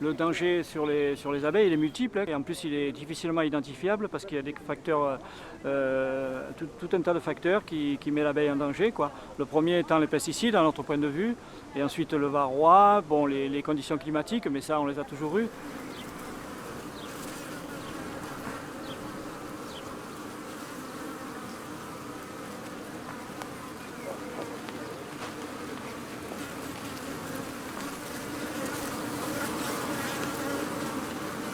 Le danger sur les abeilles, il est multiple, hein, et en plus il est difficilement identifiable parce qu'il y a des facteurs, tout un tas de facteurs qui mettent l'abeille en danger, quoi. Le premier étant les pesticides, à notre point de vue, et ensuite le varroa, bon, les conditions climatiques, mais ça on les a toujours eues.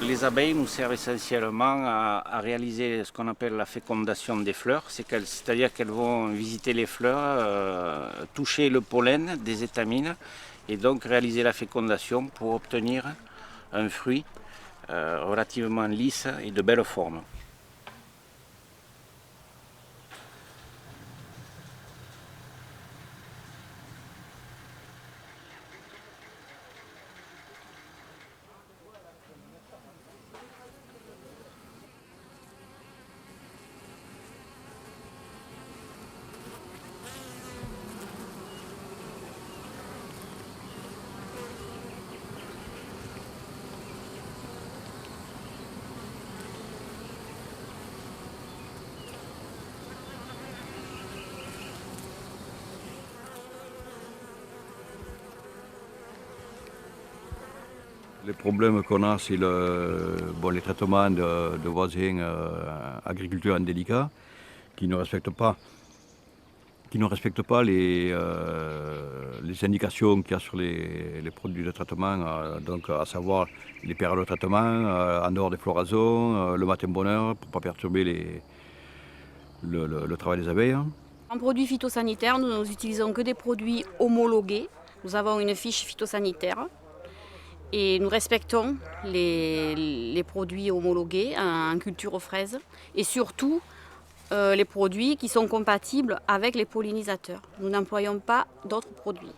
Les abeilles nous servent essentiellement à réaliser ce qu'on appelle la fécondation des fleurs, c'est-à-dire qu'elles vont visiter les fleurs, toucher le pollen des étamines et donc réaliser la fécondation pour obtenir un fruit relativement lisse et de belle forme. Les problèmes qu'on a, c'est les traitements de voisins agriculteurs indélicats qui ne respectent pas, les indications qu'il y a sur les produits de traitement, donc à savoir les périodes de traitement, en dehors des floraisons, le matin bonne heure, pour ne pas perturber le travail des abeilles. En produits phytosanitaires, nous n'utilisons que des produits homologués. Nous avons une fiche phytosanitaire. Et nous respectons les produits homologués en culture aux fraises et surtout les produits qui sont compatibles avec les pollinisateurs. Nous n'employons pas d'autres produits.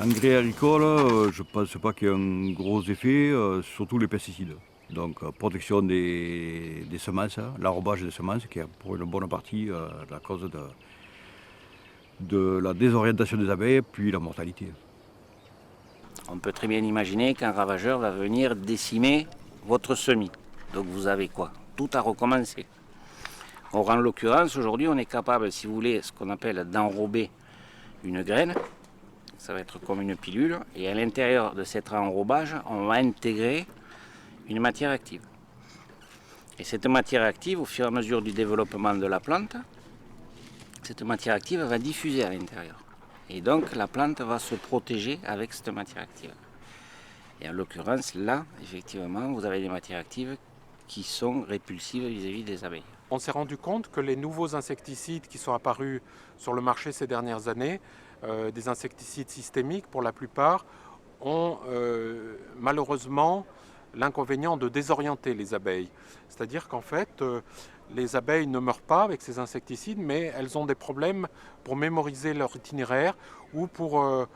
Engrais agricole, je ne pense pas qu'il y ait un gros effet, surtout les pesticides. Donc protection des semences, l'arrobage des semences, qui est pour une bonne partie la cause de la désorientation des abeilles, puis la mortalité. On peut très bien imaginer qu'un ravageur va venir décimer votre semis. Donc vous avez quoi? Tout à recommencer. Or en l'occurrence, aujourd'hui, on est capable, si vous voulez, ce qu'on appelle d'enrober une graine. Ça va être comme une pilule. Et à l'intérieur de cet enrobage, on va intégrer une matière active. Et cette matière active, au fur et à mesure du développement de la plante, cette matière active va diffuser à l'intérieur. Et donc la plante va se protéger avec cette matière active. Et en l'occurrence, là, effectivement, vous avez des matières actives qui sont répulsives vis-à-vis des abeilles. On s'est rendu compte que les nouveaux insecticides qui sont apparus sur le marché ces dernières années, des insecticides systémiques pour la plupart, ont malheureusement l'inconvénient de désorienter les abeilles. C'est-à-dire qu'en fait, les abeilles ne meurent pas avec ces insecticides, mais elles ont des problèmes pour mémoriser leur itinéraire ou pour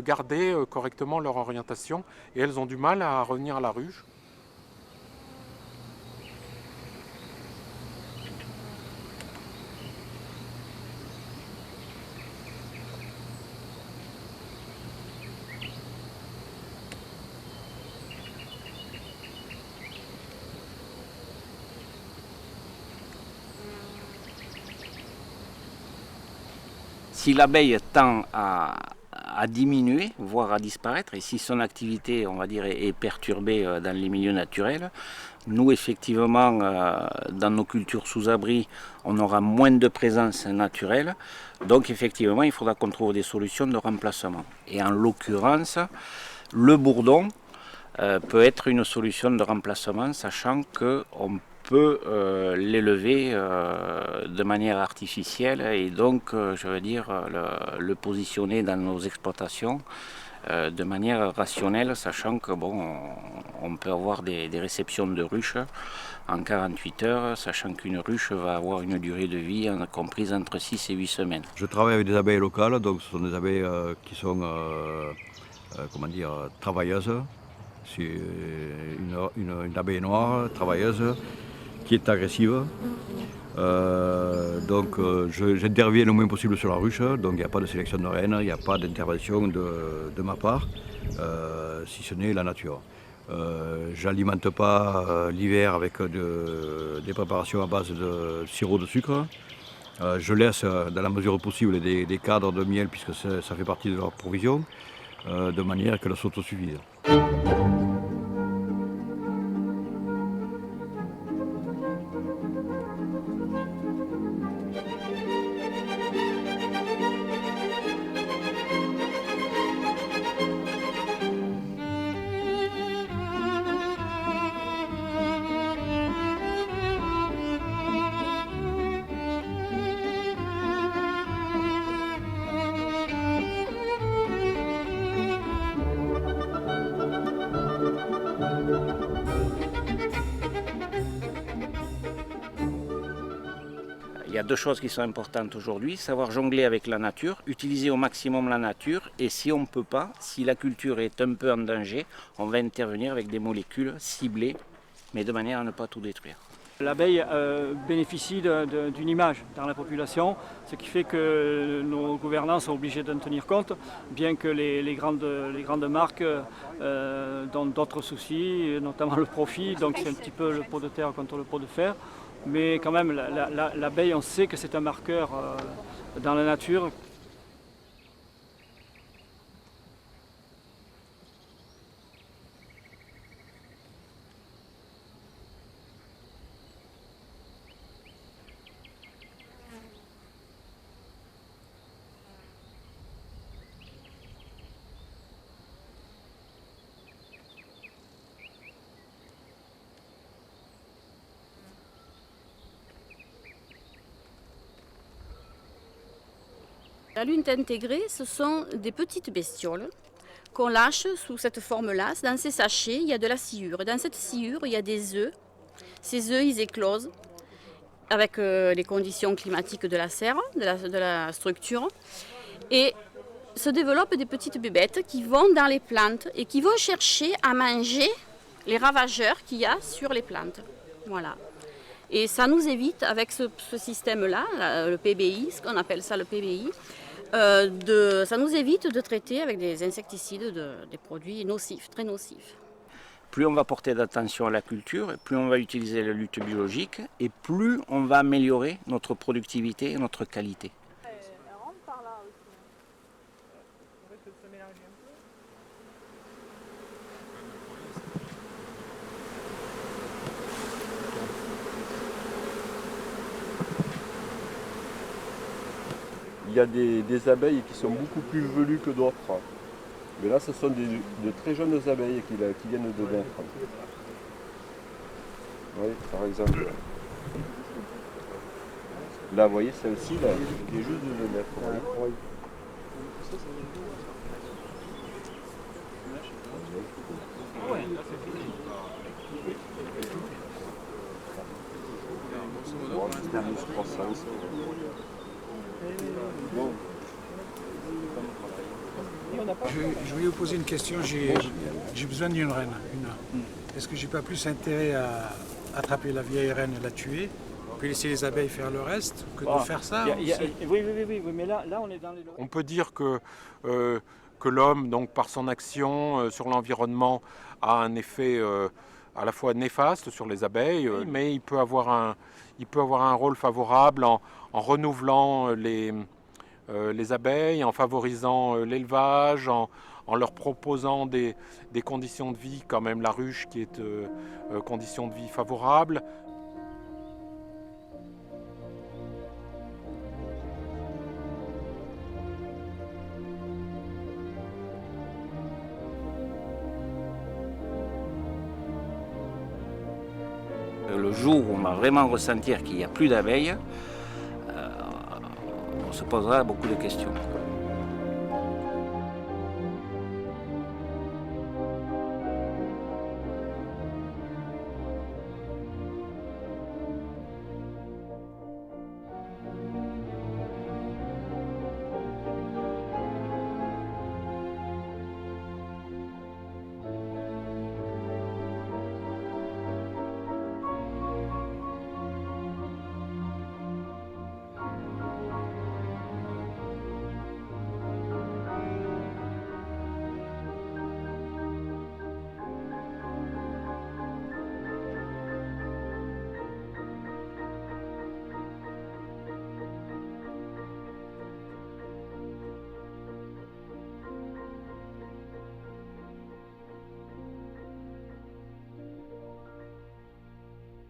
garder correctement leur orientation, et elles ont du mal à revenir à la ruche. Si l'abeille tend à diminuer, voire à disparaître, et si son activité, on va dire, est perturbée dans les milieux naturels, nous, effectivement, dans nos cultures sous abri, on aura moins de présence naturelle. Donc, effectivement, il faudra qu'on trouve des solutions de remplacement. Et en l'occurrence, le bourdon peut être une solution de remplacement, sachant qu'on peut l'élever de manière artificielle et donc, je veux dire, le positionner dans nos exploitations de manière rationnelle, sachant que bon, on peut avoir des réceptions de ruches en 48 heures, sachant qu'une ruche va avoir une durée de vie comprise entre 6 et 8 semaines. Je travaille avec des abeilles locales, donc ce sont des abeilles qui sont travailleuses, C'est une abeille noire, travailleuse, qui est agressive. Donc j'interviens le moins possible sur la ruche, donc il n'y a pas de sélection de reine, il n'y a pas d'intervention de ma part, si ce n'est la nature. J'alimente pas l'hiver avec des préparations à base de sirop de sucre. Je laisse dans la mesure possible des cadres de miel puisque ça fait partie de leur provision, de manière que la s'autosuffise. Il y a deux choses qui sont importantes aujourd'hui, savoir jongler avec la nature, utiliser au maximum la nature, et si on ne peut pas, si la culture est un peu en danger, on va intervenir avec des molécules ciblées, mais de manière à ne pas tout détruire. L'abeille bénéficie d'une image dans la population, ce qui fait que nos gouvernants sont obligés d'en tenir compte, bien que les grandes marques ont d'autres soucis, notamment le profit, donc c'est un petit peu le pot de terre contre le pot de fer. Mais quand même, l'abeille, on sait que c'est un marqueur dans la nature. La lutte intégrée, ce sont des petites bestioles qu'on lâche sous cette forme-là. Dans ces sachets, il y a de la sciure. Dans cette sciure, il y a des œufs. Ces œufs, ils éclosent avec les conditions climatiques de la serre, de la structure. Et se développent des petites bébêtes qui vont dans les plantes et qui vont chercher à manger les ravageurs qu'il y a sur les plantes. Voilà. Et ça nous évite, avec ce système-là, le PBI, ce qu'on appelle ça le PBI, ça nous évite de traiter avec des insecticides des produits nocifs, très nocifs. Plus on va porter d'attention à la culture, plus on va utiliser la lutte biologique, et plus on va améliorer notre productivité et notre qualité. Il y a des abeilles qui sont beaucoup plus velues que d'autres. Mais là, ce sont de très jeunes abeilles qui viennent de naître. Oui, par exemple. Là, vous voyez, celle-ci, là, qui est juste de naître. Oui. Je voulais vous poser une question. J'ai besoin d'une reine. Est-ce que j'ai pas plus intérêt à attraper la vieille reine et la tuer, puis laisser les abeilles faire le reste, que de faire ça Oui, mais là on est dans les... On peut dire que l'homme, donc par son action sur l'environnement, a un effet à la fois néfaste sur les abeilles, mais il peut avoir un rôle favorable en renouvelant les abeilles, en favorisant l'élevage, en leur proposant des conditions de vie, quand même la ruche qui est conditions de vie favorables. Le jour où on va vraiment ressentir qu'il n'y a plus d'abeilles, on se posera beaucoup de questions.